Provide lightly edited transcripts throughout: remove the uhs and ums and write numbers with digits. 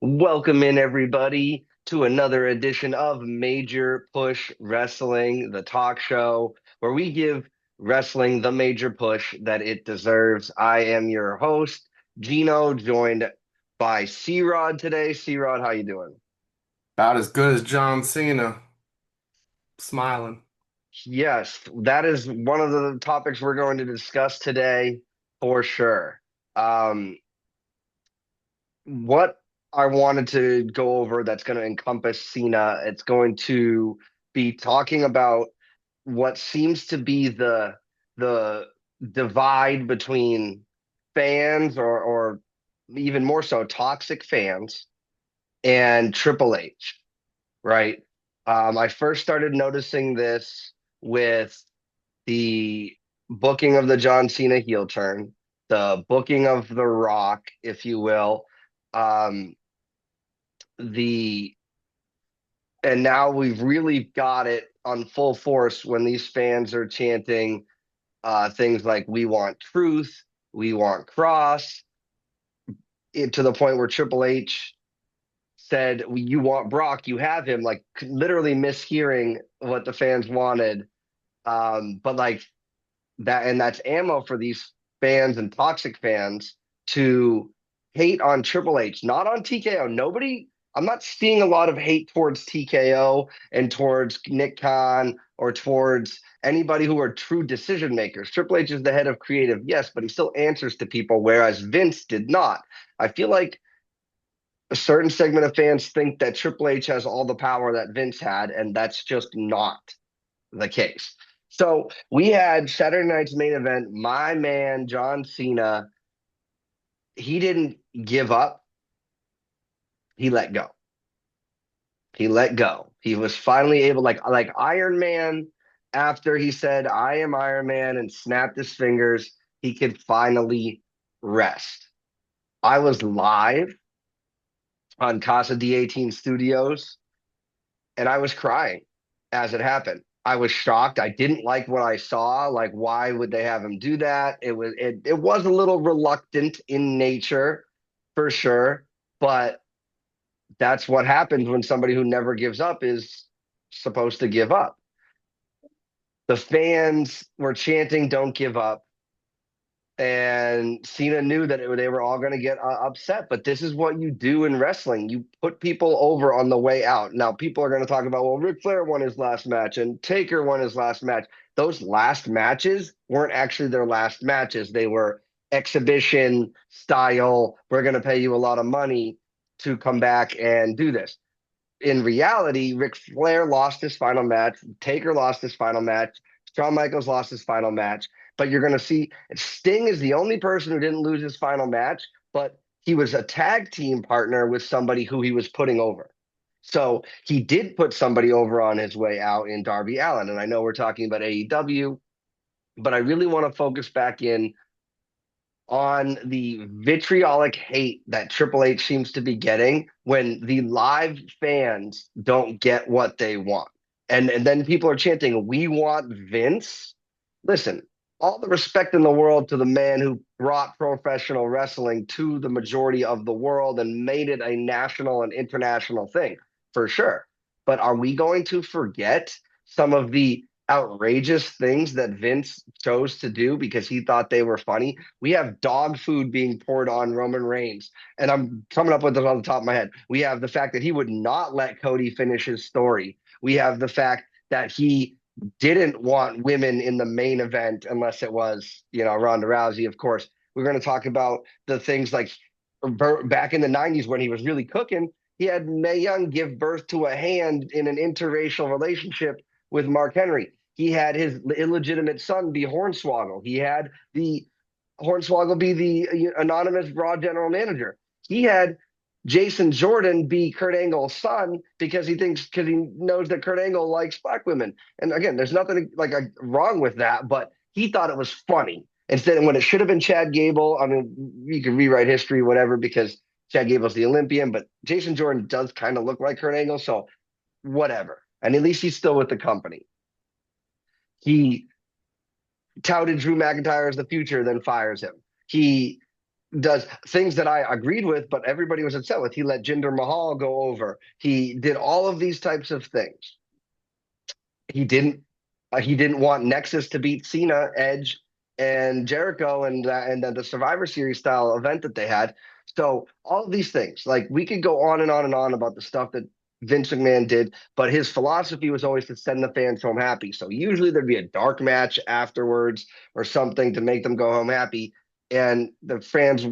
Welcome in, everybody, to another edition of Major Push Wrestling, the talk show where we give wrestling the major push that it deserves. I am your host, Gino, joined by C-Rod today. C-Rod, how you doing? About as good as John Cena. Smiling. Yes, that is one of the topics we're going to discuss today for sure. Um, what I wanted to go over that's going to encompass Cena, it's going to be talking about what seems to be the divide between fans or even more so toxic fans and Triple H, right? I first started noticing this with the booking of the John Cena heel turn, the booking of The Rock, if you will. Um, the and now we've really got it on full force when these fans are chanting things like "We want truth," "We want Cross," to the point where Triple H said, "You want Brock, you have him," like literally mishearing what the fans wanted. But like that, and that's ammo for these fans and toxic fans to hate on Triple H, not on TKO. I'm not seeing a lot of hate towards TKO and towards Nick Khan or towards anybody who are true decision makers. Triple H is the head of creative, yes, but he still answers to people, whereas Vince did not. I feel like a certain segment of fans think that Triple H has all the power that Vince had, and that's just not the case. So we had Saturday night's main event. My man, John Cena, he didn't give up. He let go. He let go. He was finally able, like Iron Man, after he said, "I am Iron Man," and snapped his fingers, he could finally rest. I was live on Casa D18 Studios, and I was crying as it happened. I was shocked. I didn't like what I saw. Like, why would they have him do that? It was a little reluctant in nature, for sure. But that's what happens when somebody who never gives up is supposed to give up. The fans were chanting, "Don't give up." And Cena knew that they were all going to get upset. But this is what you do in wrestling. You put people over on the way out. Now, people are going to talk about, well, Ric Flair won his last match and Taker won his last match. Those last matches weren't actually their last matches. They were exhibition style. We're going to pay you a lot of money to come back and do this. In reality, Ric Flair lost his final match. Taker lost his final match. Shawn Michaels lost his final match. But you're going to see Sting is the only person who didn't lose his final match, but he was a tag team partner with somebody who he was putting over. So he did put somebody over on his way out in Darby Allin. And I know we're talking about AEW, but I really want to focus back in on the vitriolic hate that Triple H seems to be getting when the live fans don't get what they want. And then people are chanting, "We want Vince." Listen, all the respect in the world to the man who brought professional wrestling to the majority of the world and made it a national and international thing, for sure. But are we going to forget some of the outrageous things that Vince chose to do because he thought they were funny? We have dog food being poured on Roman Reigns, and I'm coming up with it on the top of my head. We have the fact that he would not let Cody finish his story. We have the fact that he didn't want women in the main event unless it was, Ronda Rousey, of course. We're going to talk about the things like back in the 90s when he was really cooking. He had Mae Young give birth to a hand in an interracial relationship with Mark Henry. He had his illegitimate son be Hornswoggle. He had the Hornswoggle be the anonymous Raw general manager. He had Jason Jordan be Kurt Angle's son because he knows that Kurt Angle likes black women. And again, there's nothing like wrong with that, but he thought it was funny. Instead, when it should have been Chad Gable, I mean, you can rewrite history, whatever, because Chad Gable's the Olympian, but Jason Jordan does kind of look like Kurt Angle, so whatever. And at least he's still with the company. He touted Drew McIntyre as the future, then fires him. He does things that I agreed with, but everybody was upset with. He let Jinder Mahal go over. He did all of these types of things. He didn't he didn't want Nexus to beat Cena, Edge, and Jericho, and then the Survivor Series style event that they had. So all of these things, like we could go on and on and on about the stuff that Vince McMahon did, but his philosophy was always to send the fans home happy. So usually there'd be a dark match afterwards or something to make them go home happy, and the fans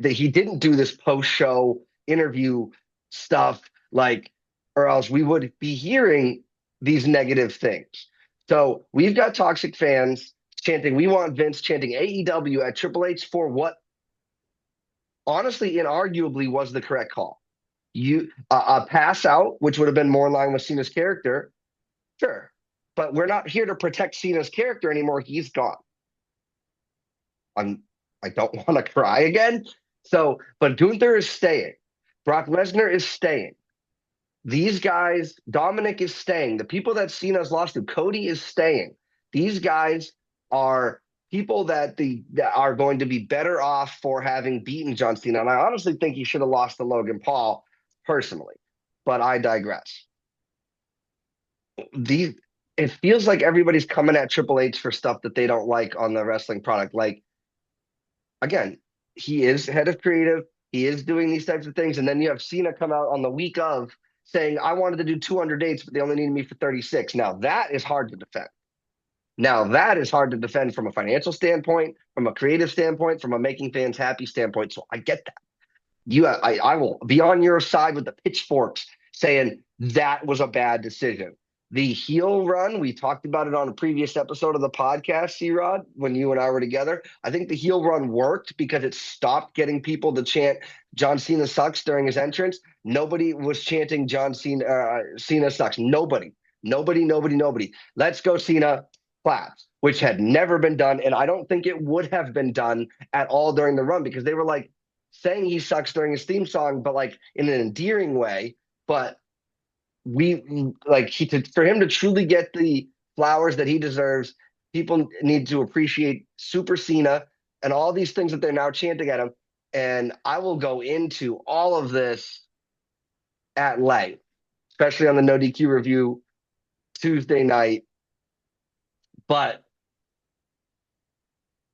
he didn't do this post show interview stuff like, or else we would be hearing these negative things. So we've got toxic fans chanting, "We want Vince," chanting AEW at Triple H for what honestly, inarguably, was the correct call. A pass out, which would have been more in line with Cena's character, sure, but we're not here to protect Cena's character anymore. He's gone. I'm. I don't want to cry again. So, but Gunther is staying. Brock Lesnar is staying. These guys, Dominic is staying. The people that Cena's lost to, Cody is staying. These guys are people that are going to be better off for having beaten John Cena. And I honestly think he should have lost to Logan Paul personally, but I digress. These It feels like everybody's coming at Triple H for stuff that they don't like on the wrestling product. Like again, he is head of creative. He is doing these types of things. And then you have Cena come out on the week of saying, "I wanted to do 200 dates, but they only needed me for 36." Now, that is hard to defend. Now, that is hard to defend from a financial standpoint, from a creative standpoint, from a making fans happy standpoint. So I get that. I will be on your side with the pitchforks saying that was a bad decision. The heel run, we talked about it on a previous episode of the podcast, C Rod, when you and I were together. I think the heel run worked because it stopped getting people to chant John Cena sucks during his entrance. Nobody was chanting Cena sucks. Nobody. Let's go, Cena, claps, which had never been done. And I don't think it would have been done at all during the run because they were like, saying he sucks during his theme song, but like in an endearing way. But for him to truly get the flowers that he deserves, people need to appreciate Super Cena and all these things that they're now chanting at him. And I will go into all of this at length, especially on the No DQ review Tuesday night. But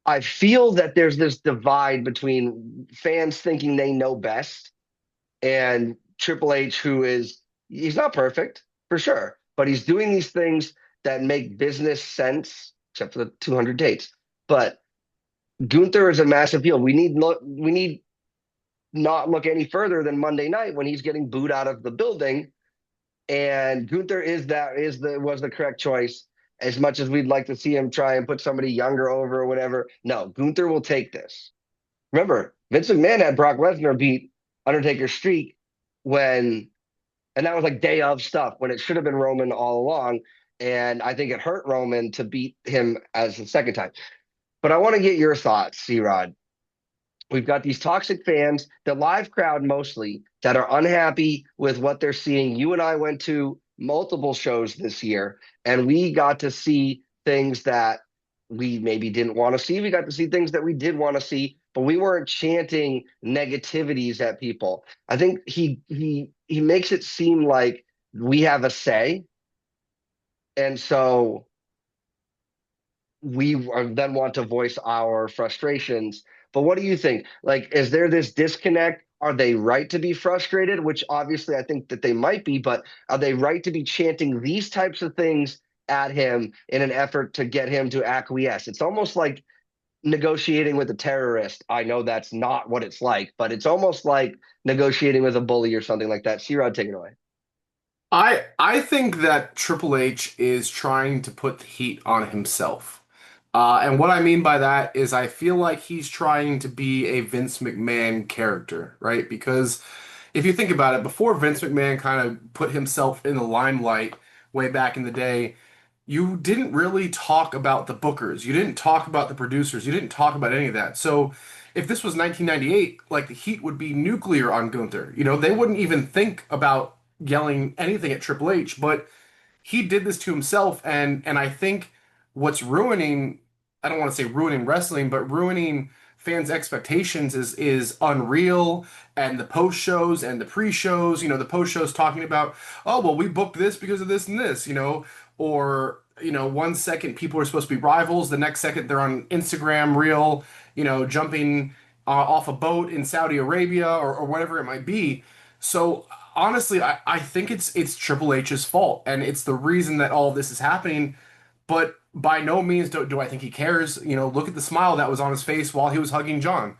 I feel that there's this divide between fans thinking they know best and Triple H, he's not perfect for sure, but he's doing these things that make business sense, except for the 200 dates. But Gunther is a massive heel. We need not look any further than Monday night when he's getting booed out of the building. And Gunther was the correct choice. As much as we'd like to see him try and put somebody younger over or whatever, no, Gunther will take this. Remember, Vince McMahon had Brock Lesnar beat Undertaker's streak when, and that was like day of stuff when it should have been Roman all along. And I think it hurt Roman to beat him as the second time. But I want to get your thoughts, C Rod. We've got these toxic fans, the live crowd mostly, that are unhappy with what they're seeing. You and I went to multiple shows this year, and we got to see things that we maybe didn't want to see. We got to see things that we did want to see, but we weren't chanting negativities at people. I think he makes it seem like we have a say, and so then want to voice our frustrations. But what do you think? Like, is there this disconnect? Are they right to be frustrated? Which obviously I think that they might be, but are they right to be chanting these types of things at him in an effort to get him to acquiesce? It's almost like negotiating with a terrorist. I know that's not what it's like, but it's almost like negotiating with a bully or something like that. C-Rod, take it away. I think that Triple H is trying to put the heat on himself. And what I mean by that is I feel like he's trying to be a Vince McMahon character, right? Because if you think about it, before Vince McMahon kind of put himself in the limelight way back in the day, you didn't really talk about the bookers. You didn't talk about the producers. You didn't talk about any of that. So if this was 1998, like the heat would be nuclear on Gunther. You know, they wouldn't even think about yelling anything at Triple H, but he did this to himself, and I think what's ruining, I don't want to say ruining wrestling, but ruining fans' expectations is unreal, and the post shows and the pre-shows, the post shows talking about, oh well, we booked this because of this and this, or 1 second people are supposed to be rivals, the next second they're on Instagram reel, jumping off a boat in Saudi Arabia or whatever it might be. So honestly, I think it's Triple H's fault, and it's the reason that all of this is happening. But by no means do I think he cares. Look at the smile that was on his face while he was hugging John.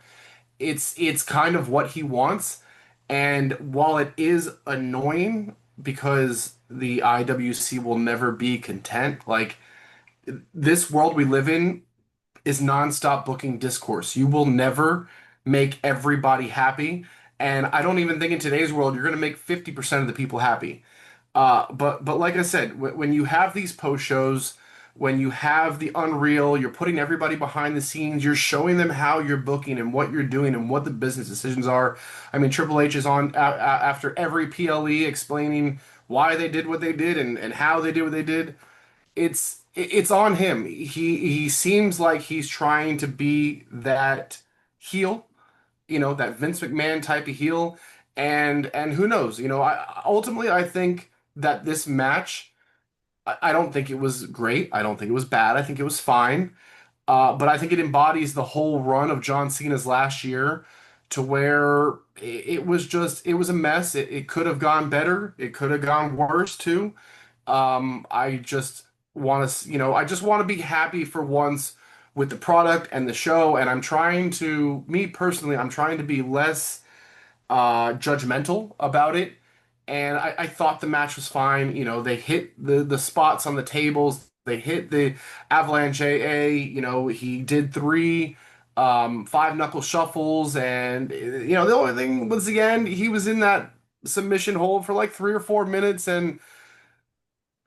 It's kind of what he wants, and while it is annoying because the IWC will never be content, like this world we live in is nonstop booking discourse. You will never make everybody happy. And I don't even think in today's world you're going to make 50% of the people happy. But like I said, when you have these post shows, when you have the Unreal, you're putting everybody behind the scenes, you're showing them how you're booking and what you're doing and what the business decisions are. I mean, Triple H is on after every PLE explaining why they did what they did and how they did what they did. It's on him. He seems like he's trying to be that heel, that Vince McMahon type of heel, and who knows? Ultimately I think that this match, I don't think it was great. I don't think it was bad. I think it was fine. But I think it embodies the whole run of John Cena's last year to where it was a mess. It could have gone better. It could have gone worse too. I just I just want to be happy for once with the product and the show. And me personally, I'm trying to be less judgmental about it. And I thought the match was fine. They hit the spots on the tables. They hit the Avalanche AA. He did three five knuckle shuffles, and the only thing was the end. He was in that submission hold for like 3 or 4 minutes, and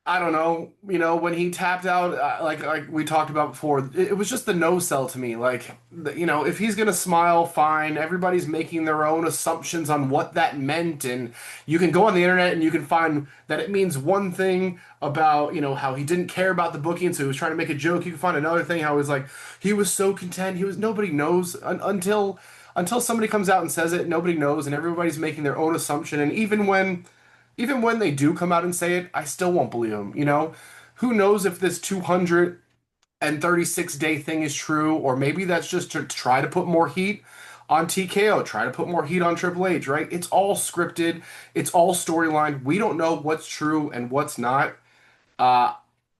I don't know, when he tapped out, like we talked about before, it was just the no sell to me. Like, if he's gonna smile, fine. Everybody's making their own assumptions on what that meant, and you can go on the internet and you can find that it means one thing about, how he didn't care about the booking, so he was trying to make a joke. You can find another thing how he was like, he was so content. Nobody knows until somebody comes out and says it. Nobody knows, and everybody's making their own assumption. And even when they do come out and say it, I still won't believe them, Who knows if this 236-day thing is true, or maybe that's just to try to put more heat on TKO, try to put more heat on Triple H, right? It's all scripted, it's all storyline. We don't know what's true and what's not. Uh,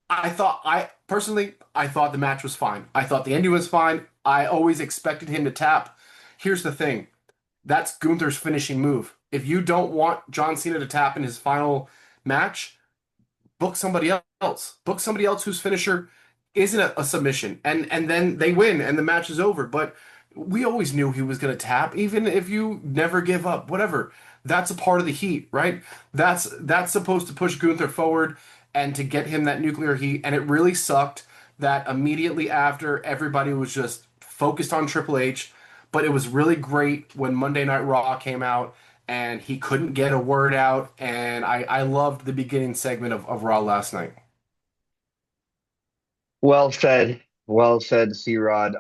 I thought the match was fine. I thought the ending was fine. I always expected him to tap. Here's the thing. That's Gunther's finishing move. If you don't want John Cena to tap in his final match, book somebody else. Book somebody else whose finisher isn't a submission, and then they win and the match is over. But we always knew he was going to tap, even if you never give up. Whatever. That's a part of the heat, right? That's supposed to push Gunther forward and to get him that nuclear heat. And it really sucked that immediately after everybody was just focused on Triple H. But it was really great when Monday Night Raw came out and he couldn't get a word out. And I loved the beginning segment of Raw last night. Well said. Well said, C-Rod.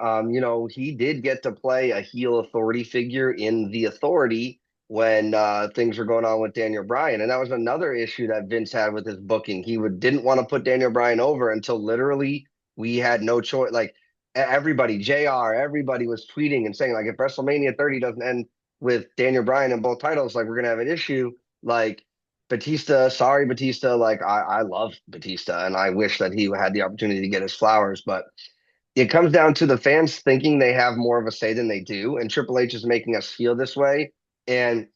He did get to play a heel authority figure in The Authority when things were going on with Daniel Bryan. And that was another issue that Vince had with his booking. Didn't want to put Daniel Bryan over until literally we had no choice. Like everybody, JR, everybody was tweeting and saying, like, if WrestleMania 30 doesn't end with Daniel Bryan in both titles, like, we're going to have an issue. Like, Batista, sorry, Batista. Like I love Batista, and I wish that he had the opportunity to get his flowers. But it comes down to the fans thinking they have more of a say than they do, and Triple H is making us feel this way. And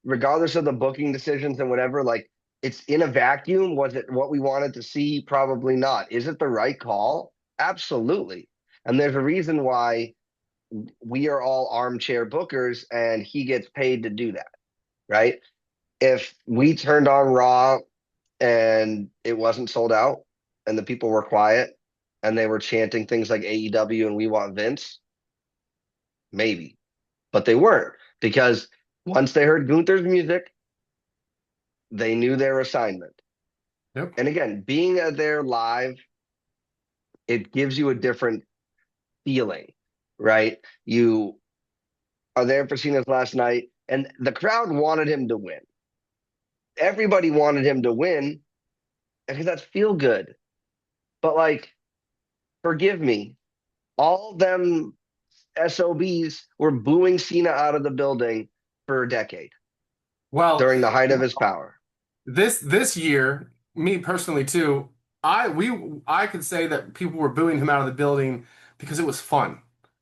regardless of the booking decisions and whatever, like it's in a vacuum. Was it what we wanted to see? Probably not. Is it the right call? Absolutely. And there's a reason why we are all armchair bookers, and he gets paid to do that, right? If we turned on Raw and it wasn't sold out and the people were quiet and they were chanting things like AEW and we want Vince, maybe. But they weren't, because once they heard Gunther's music, they knew their assignment. Yep. And again, being there live, it gives you a different feeling. right? You are there for Cena's last night, and the crowd wanted him to win. Everybody wanted him to win because that's feel good. But like, forgive me, all them SOBs were booing Cena out of the building for a decade Well, during the height of his power. this year, me personally too, I could say that people were booing him out of the building because it was fun.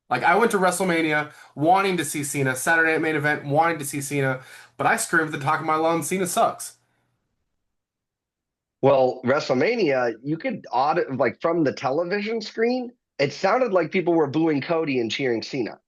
Like I went to WrestleMania wanting to see Cena, Saturday Night Main Event wanting to see Cena, but I screamed at the top of my lungs, Cena sucks. Well, WrestleMania, you could audit like from the television screen, it sounded like people were booing Cody and cheering Cena.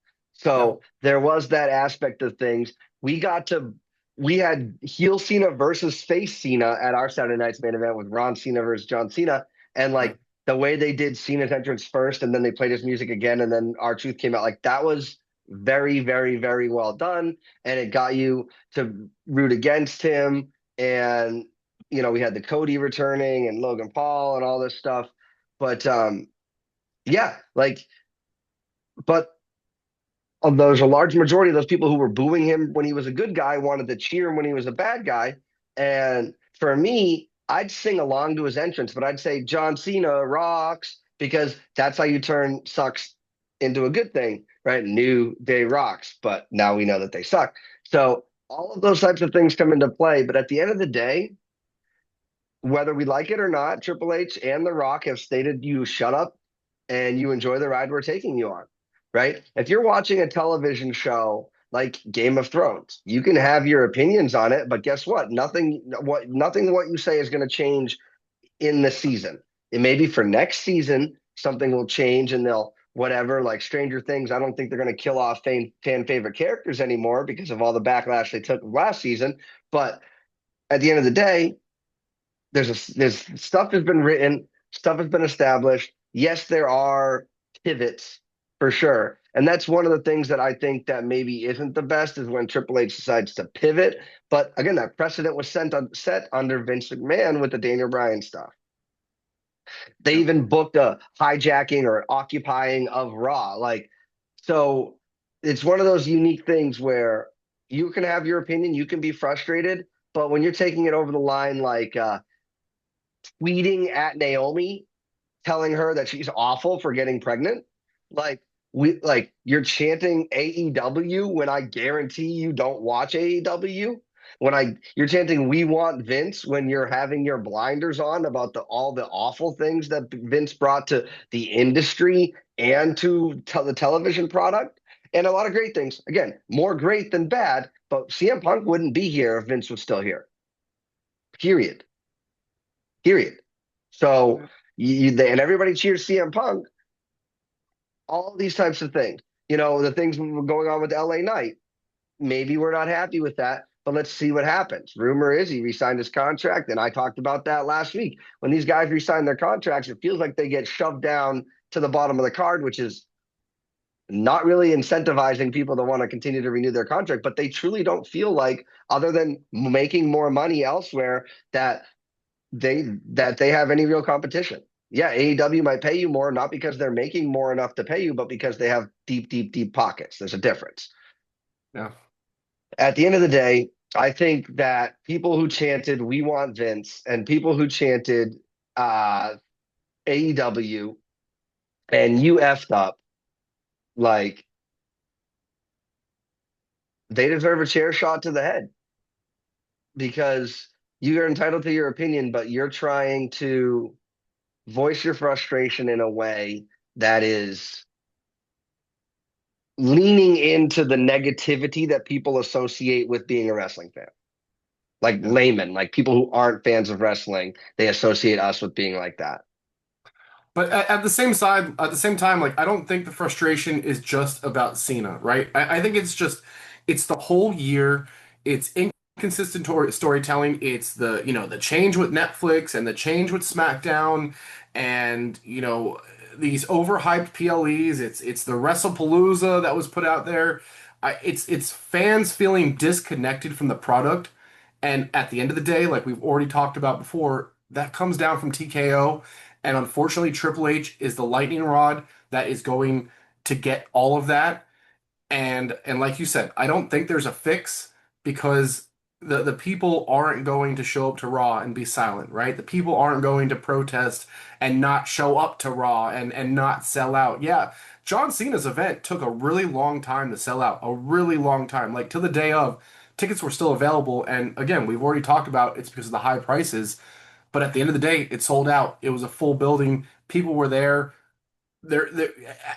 Yeah. So there was that aspect of things. We got to we had heel Cena versus face Cena at our Saturday night's main event with Ron Cena versus John Cena. And Yeah. like the way they did Cena's entrance first and then they played his music again and then our truth came out, like that was very, very, very well done. And it got you to root against him. And we had the Cody returning and Logan Paul and all this stuff. But yeah, like, but there's a large majority of those people who were booing him when he was a good guy wanted to cheer him when he was a bad guy. And for me, I'd sing along to his entrance, but I'd say John Cena rocks because that's how you turn sucks into a good thing, right? New Day rocks, but now we know that they suck. So all of those types of things come into play. But at the end of the day, whether we like it or not, Triple H and The Rock have stated you shut up and you enjoy the ride we're taking you on, right? If you're watching a television show like Game of Thrones, you can have your opinions on it, but guess what? Nothing what you say is going to change in the season. It may be for next season, something will change and they'll whatever, like Stranger Things. I don't think they're going to kill off fan favorite characters anymore because of all the backlash they took last season. But at the end of the day, there's stuff has been written, stuff has been established. Yes, there are pivots for sure. And that's one of the things that I think that maybe isn't the best is when Triple H decides to pivot. But again, that precedent was set under Vince McMahon with the Daniel Bryan stuff. They Yeah. even booked a hijacking or occupying of Raw. Like, so it's one of those unique things where you can have your opinion, you can be frustrated, but when you're taking it over the line, like tweeting at Naomi, telling her that she's awful for getting pregnant. You're chanting AEW when I guarantee you don't watch AEW. When you're chanting we want Vince when you're having your blinders on about all the awful things that Vince brought to the industry and to the television product and a lot of great things. Again, more great than bad, but CM Punk wouldn't be here if Vince was still here. Period. Period. So and everybody cheers CM Punk. All these types of things. The things going on with LA Knight. Maybe we're not happy with that, but let's see what happens. Rumor is he re-signed his contract, and I talked about that last week. When these guys re-sign their contracts, it feels like they get shoved down to the bottom of the card, which is not really incentivizing people to want to continue to renew their contract, but they truly don't feel like, other than making more money elsewhere, that they have any real competition. Yeah, AEW might pay you more, not because they're making more enough to pay you, but because they have deep, deep, deep pockets. There's a difference. Yeah. At the end of the day, I think that people who chanted "We want Vince" and people who chanted uh, AEW and "You effed up," like they deserve a chair shot to the head because you're entitled to your opinion, but you're trying to voice your frustration in a way that is leaning into the negativity that people associate with being a wrestling fan. Like Yeah. laymen, like people who aren't fans of wrestling, they associate us with being like that. But at the same time, like I don't think the frustration is just about Cena, right? I think it's the whole year. It's inconsistent storytelling. It's the change with Netflix and the change with SmackDown, and these overhyped PLEs. It's the WrestlePalooza that was put out there. It's fans feeling disconnected from the product, and at the end of the day, like we've already talked about before, that comes down from TKO. And unfortunately, Triple H is the lightning rod that is going to get all of that. And like you said, I don't think there's a fix because the people aren't going to show up to Raw and be silent, right? The people aren't going to protest and not show up to Raw and not sell out. Yeah, John Cena's event took a really long time to sell out, a really long time. Like to the day of, tickets were still available. And again, we've already talked about it's because of the high prices. But at the end of the day, it sold out. It was a full building. People were there. There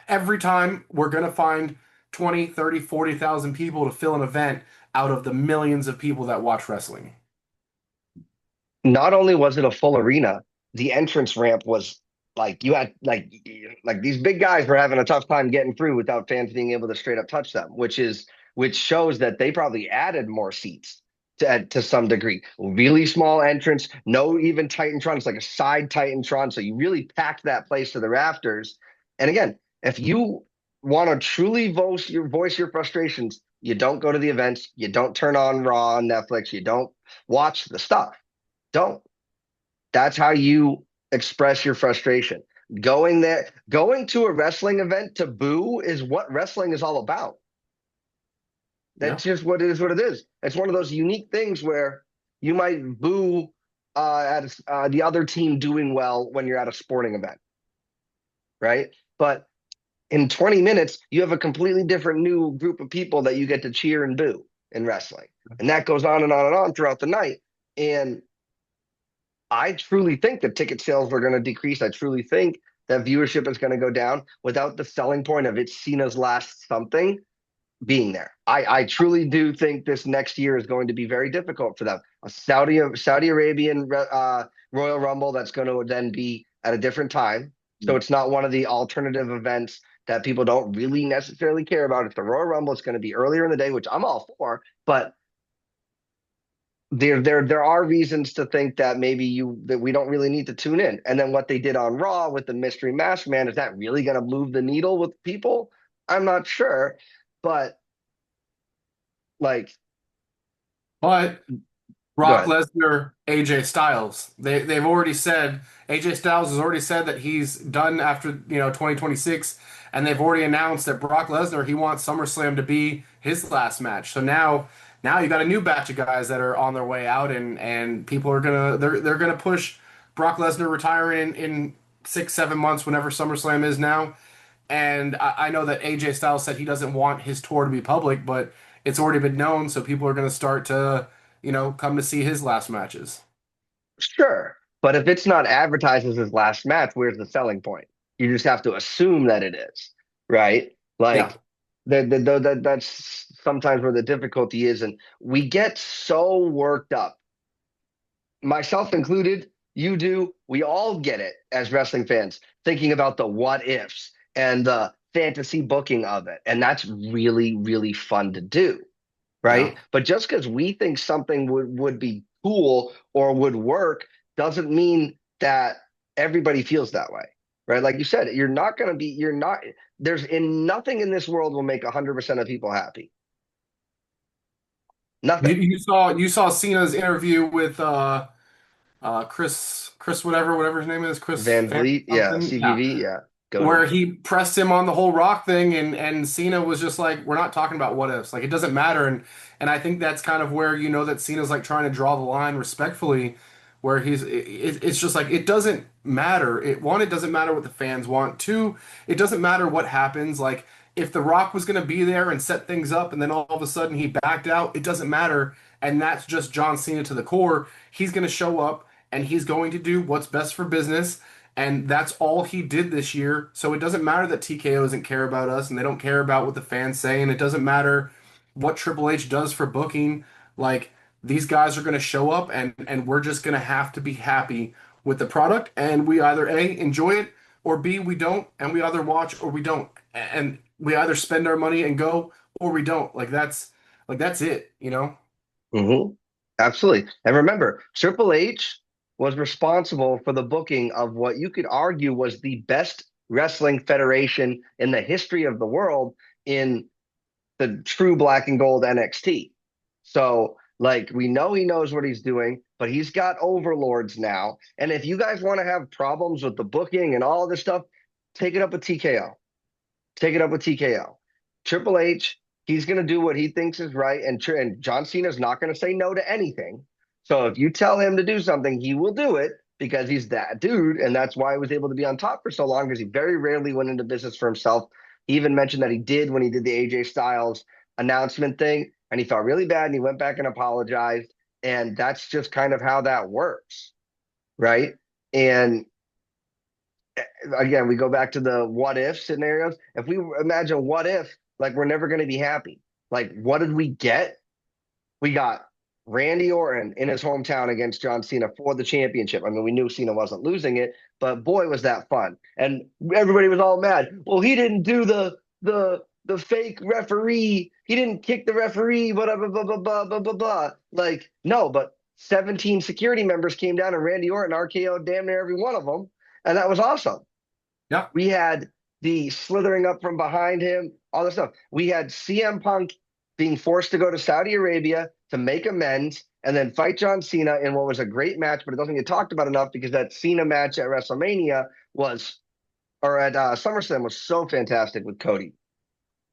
every time we're going to find 20, 30, 40,000 people to fill an event out of the millions of people that watch wrestling. Not only was it a full arena, the entrance ramp was like you had like these big guys were having a tough time getting through without fans being able to straight up touch them, which shows that they probably added more seats to some degree. Really small entrance, no even Titantron. It's like a side Titantron, so you really packed that place to the rafters. And again, if you want to truly voice your frustrations, you don't go to the events, you don't turn on Raw on Netflix, you don't watch the stuff. Don't. That's how you express your frustration. Going to a wrestling event to boo is what wrestling is all about. Yeah. That's just what it is. What it is. It's one of those unique things where you might boo at the other team doing well when you're at a sporting event, right? But in 20 minutes, you have a completely different new group of people that you get to cheer and boo in wrestling, and that goes on and on and on throughout the night. And I truly think that ticket sales are going to decrease. I truly think that viewership is going to go down without the selling point of it's Cena's last something being there. I truly do think this next year is going to be very difficult for them. A Saudi Arabian Royal Rumble that's going to then be at a different time. So it's not one of the alternative events that people don't really necessarily care about. If the Royal Rumble is going to be earlier in the day, which I'm all for, but there are reasons to think that that we don't really need to tune in. And then what they did on Raw with the mystery mask man, is that really going to move the needle with people? I'm not sure, but like, But go Brock ahead. Lesnar, AJ Styles. They've already said AJ Styles has already said that he's done after 2026, and they've already announced that Brock Lesnar he wants SummerSlam to be his last match. So now you got a new batch of guys that are on their way out, and people are they're gonna push Brock Lesnar retiring in 6 7 months whenever SummerSlam is now. And I know that AJ Styles said he doesn't want his tour to be public, but it's already been known, so people are going to start to, come to see his last matches. Sure. But if it's not advertised as his last match, where's the selling point? You just have to assume that it is, right? Yeah. Like that's sometimes where the difficulty is. And we get so worked up, myself included, you do, we all get it as wrestling fans, thinking about the what ifs and the fantasy booking of it. And that's really, really fun to do, Yeah. right? But just because we think something would be cool or would work doesn't mean that everybody feels that way, right? Like you said, you're not, nothing in this world will make 100% of people happy. You, Nothing. you saw Cena's interview with Chris whatever his name is, Chris Van Fan Vliet, yeah, something. Yeah. CVV, yeah, goaded. Where he pressed him on the whole Rock thing, and Cena was just like, "We're not talking about what ifs. Like it doesn't matter." And I think that's kind of where that Cena's like trying to draw the line respectfully, where it's just like it doesn't matter. It doesn't matter what the fans want. Two, it doesn't matter what happens. Like if The Rock was going to be there and set things up, and then all of a sudden he backed out, it doesn't matter. And that's just John Cena to the core. He's going to show up and he's going to do what's best for business. And that's all he did this year. So it doesn't matter that TKO doesn't care about us and they don't care about what the fans say. And it doesn't matter what Triple H does for booking. Like these guys are going to show up and we're just going to have to be happy with the product. And we either A, enjoy it, or B, we don't. And we either watch or we don't. And we either spend our money and go or we don't. Like that's it. Hmm. Absolutely. And remember, Triple H was responsible for the booking of what you could argue was the best wrestling federation in the history of the world in the true black and gold NXT. So, like, we know he knows what he's doing, but he's got overlords now. And if you guys want to have problems with the booking and all of this stuff, take it up with TKO. take it up with TKO. Triple H, he's going to do what he thinks is right, and John Cena's not going to say no to anything. So if you tell him to do something, he will do it because he's that dude, and that's why he was able to be on top for so long because he very rarely went into business for himself. He even mentioned that he did when he did the AJ Styles announcement thing, and he felt really bad, and he went back and apologized, and that's just kind of how that works, right? And again, we go back to the what if scenarios. If we imagine what if, like, we're never going to be happy. Like, what did we get? We got Randy Orton in his hometown against John Cena for the championship. I mean, we knew Cena wasn't losing it, but boy, was that fun. And everybody was all mad. Well, he didn't do the fake referee. He didn't kick the referee, blah, blah, blah, blah, blah, blah, blah, blah. Like, no, but 17 security members came down and Randy Orton RKO'd damn near every one of them. And that was awesome. Yeah. We had the slithering up from behind him, all this stuff. We had CM Punk being forced to go to Saudi Arabia to make amends and then fight John Cena in what was a great match, but it doesn't get talked about enough because that Cena match at WrestleMania was, or at SummerSlam was so fantastic with Cody,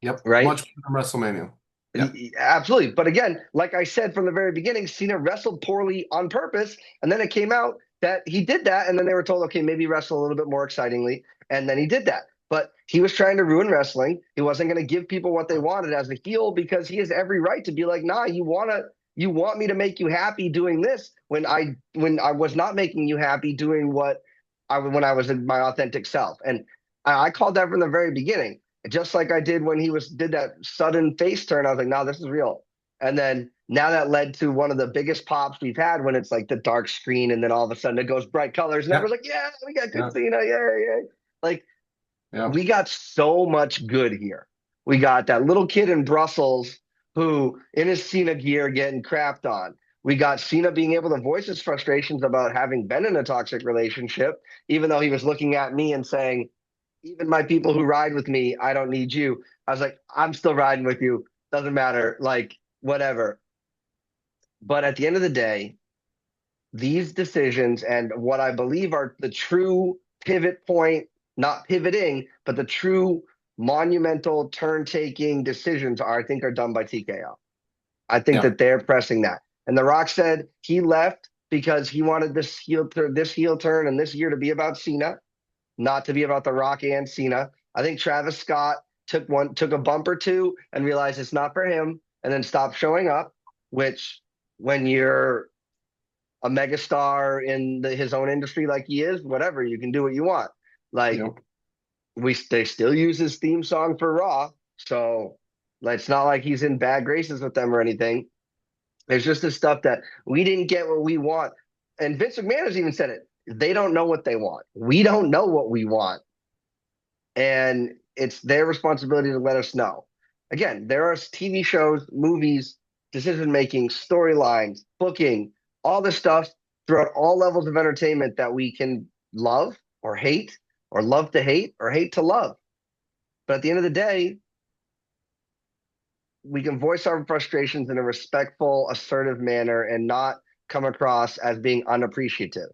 Yep. right? Much better than WrestleMania. Yeah. Absolutely. But again, like I said from the very beginning, Cena wrestled poorly on purpose. And then it came out that he did that. And then they were told, okay, maybe wrestle a little bit more excitingly. And then he did that. But he was trying to ruin wrestling. He wasn't going to give people what they wanted as a heel because he has every right to be like, nah, you want me to make you happy doing this when I was not making you happy doing what when I was in my authentic self. And I called that from the very beginning. Just like I did when he did that sudden face turn, I was like, no, this is real. And then now that led to one of the biggest pops we've had when it's like the dark screen and then all of a sudden it goes bright colors and Yeah. everyone's like, yeah, we got good Yeah. Cena, yeah, yeah. Like Yeah. we got so much good here. We got that little kid in Brussels who in his Cena gear getting crapped on. We got Cena being able to voice his frustrations about having been in a toxic relationship, even though he was looking at me and saying, even my people who ride with me, I don't need you. I was like, I'm still riding with you. Doesn't matter. Like, whatever. But at the end of the day, these decisions and what I believe are the true pivot point, not pivoting, but the true monumental turn taking decisions I think are done by TKO. I think Yeah. that they're pressing that. And The Rock said he left because he wanted this heel turn and this year to be about Cena, not to be about The Rock and Cena. I think Travis Scott took a bump or two and realized it's not for him and then stopped showing up, which when you're a megastar in his own industry like he is, whatever, you can do what you want. Like Yep. they still use his theme song for Raw, so like, it's not like he's in bad graces with them or anything. It's just the stuff that we didn't get what we want. And Vince McMahon has even said it. They don't know what they want. We don't know what we want. And it's their responsibility to let us know. Again, there are TV shows, movies, decision making, storylines, booking, all this stuff throughout all levels of entertainment that we can love or love to hate, or hate to love. But at the end of the day, we can voice our frustrations in a respectful, assertive manner and not come across as being unappreciative.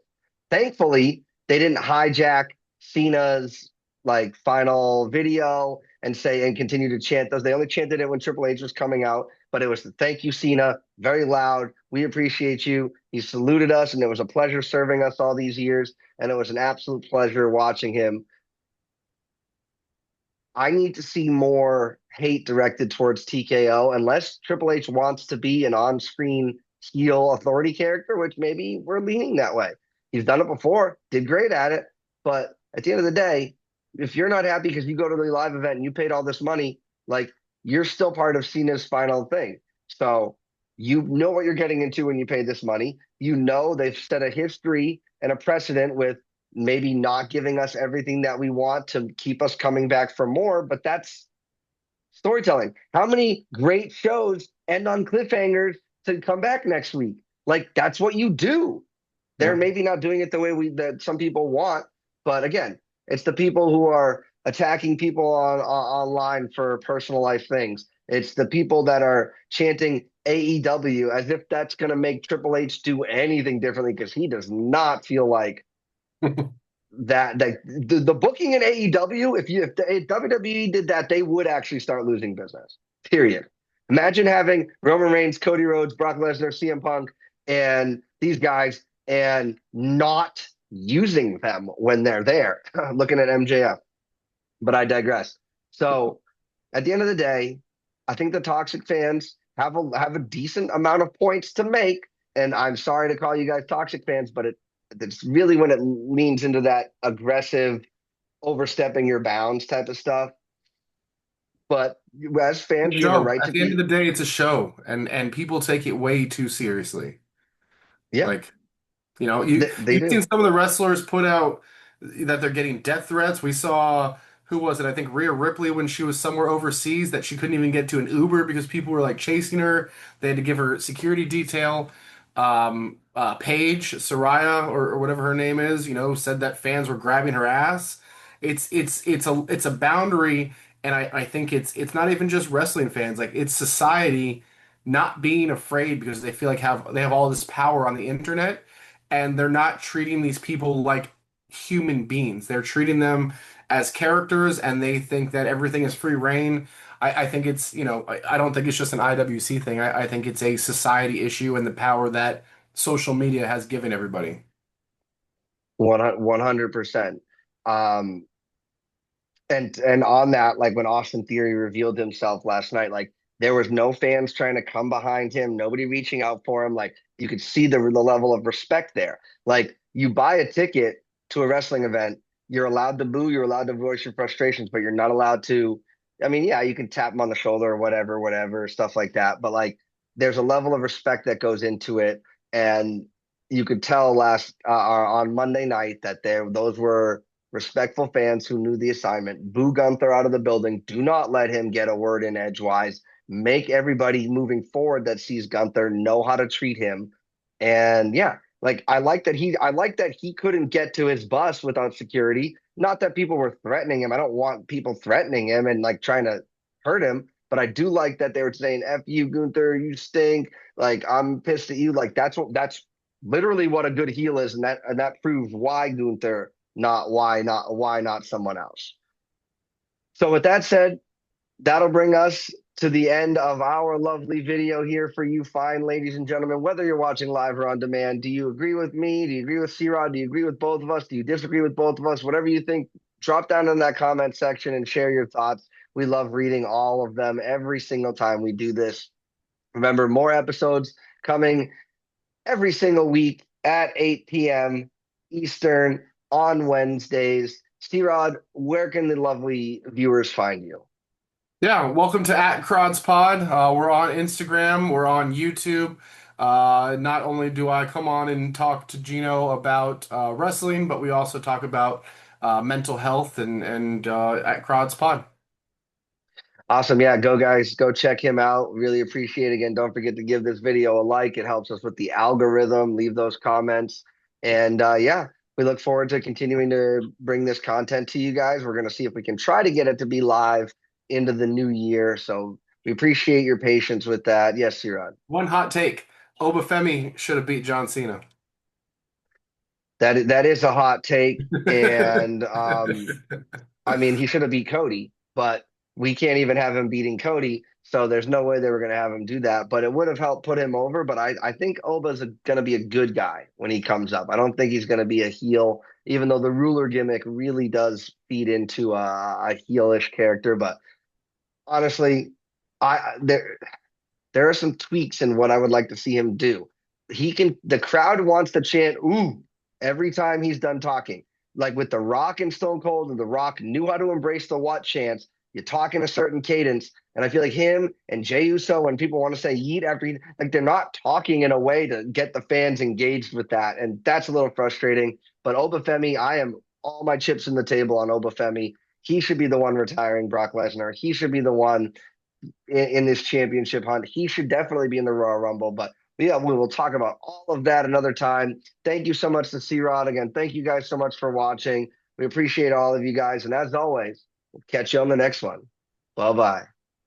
Thankfully, they didn't hijack Cena's like final video and say and continue to chant those. They only chanted it when Triple H was coming out, but it was the thank you, Cena, very loud. We appreciate you. He saluted us, and it was a pleasure serving us all these years, and it was an absolute pleasure watching him. I need to see more hate directed towards TKO, unless Triple H wants to be an on-screen heel authority character, which maybe we're leaning that way. He's done it before, did great at it, but at the end of the day, if you're not happy because you go to the live event and you paid all this money, like you're still part of Cena's final thing. So you know what you're getting into when you pay this money. You know they've set a history and a precedent with maybe not giving us everything that we want to keep us coming back for more, but that's storytelling. How many great shows end on cliffhangers to come back next week? Like that's what you do. They're Yeah. maybe not doing it the way that some people want, but again, it's the people who are attacking people online for personal life things. It's the people that are chanting AEW as if that's going to make Triple H do anything differently because he does not feel like that the booking in AEW, if WWE did that, they would actually start losing business. Period. Imagine having Roman Reigns, Cody Rhodes, Brock Lesnar, CM Punk, and these guys, and not using them when they're there. Looking at MJF, but I digress. So at the end of the day, I think the toxic fans have a decent amount of points to make. And I'm sorry to call you guys toxic fans, but it's really when it leans into that aggressive, overstepping your bounds type of stuff. But as fans, we have a Show. right At to the end of be. the day, it's a show, and people take it way too seriously. Yeah, Like, you know, they you've seen do. some of the wrestlers put out that they're getting death threats. We saw who was it? I think Rhea Ripley when she was somewhere overseas that she couldn't even get to an Uber because people were like chasing her. They had to give her security detail. Paige, Soraya, or whatever her name is, you know, said that fans were grabbing her ass. It's a boundary, and I think it's not even just wrestling fans. Like it's society not being afraid because they feel like they have all this power on the internet, and they're not treating these people like human beings. They're treating them as characters, and they think that everything is free reign. I think it's, you know, I don't think it's just an IWC thing. I think it's a society issue and the power that social media has given everybody. 100%. Um, and on that, like when Austin Theory revealed himself last night, like there was no fans trying to come behind him, nobody reaching out for him. Like you could see the level of respect there. Like you buy a ticket to a wrestling event, you're allowed to boo, you're allowed to voice your frustrations, but you're not allowed to. I mean, yeah, you can tap him on the shoulder or whatever, stuff like that. But like there's a level of respect that goes into it, and you could tell on Monday night that those were respectful fans who knew the assignment. Boo Gunther out of the building. Do not let him get a word in edgewise. Make everybody moving forward that sees Gunther know how to treat him. And yeah, like I like that he couldn't get to his bus without security. Not that people were threatening him. I don't want people threatening him and like trying to hurt him. But I do like that they were saying "F you, Gunther, you stink." Like I'm pissed at you. Like that's literally what a good heel is, and that proves why Gunther, not why not someone else. So with that said, that'll bring us to the end of our lovely video here for you fine ladies and gentlemen, whether you're watching live or on demand. Do you agree with me? Do you agree with C-Rod? Do you agree with both of us? Do you disagree with both of us? Whatever you think, drop down in that comment section and share your thoughts. We love reading all of them every single time we do this. Remember, more episodes coming every single week at 8 p.m. Eastern on Wednesdays. C-Rod, where can the lovely viewers find you? Yeah, welcome to at Crods Pod. We're on Instagram, we're on YouTube. Not only do I come on and talk to Gino about wrestling, but we also talk about mental health and at Crods Pod. Awesome. Yeah, go guys, go check him out. Really appreciate it. Again, don't forget to give this video a like. It helps us with the algorithm. Leave those comments. And yeah, we look forward to continuing to bring this content to you guys. We're going to see if we can try to get it to be live into the new year. So we appreciate your patience with that. Yes, Sirad. One hot take. Obafemi should have beat John Cena. That is a hot take. And I mean, he should have beat Cody, but we can't even have him beating Cody. So there's no way they were going to have him do that. But it would have helped put him over. But I think Oba's going to be a good guy when he comes up. I don't think he's going to be a heel, even though the ruler gimmick really does feed into a heelish character. But honestly, I there are some tweaks in what I would like to see him do. The crowd wants to chant "ooh" every time he's done talking. Like with The Rock and Stone Cold, and The Rock knew how to embrace the what chants. You talk in a certain cadence, and I feel like him and Jey Uso, when people want to say yeet after yeet, like they're not talking in a way to get the fans engaged with that, and that's a little frustrating. But Obafemi, I am all my chips in the table on Obafemi. He should be the one retiring Brock Lesnar. He should be the one in this championship hunt. He should definitely be in the Royal Rumble. But yeah, we will talk about all of that another time. Thank you so much to C-Rod. Again, thank you guys so much for watching. We appreciate all of you guys. And as always, we'll catch you on the next one. Bye bye.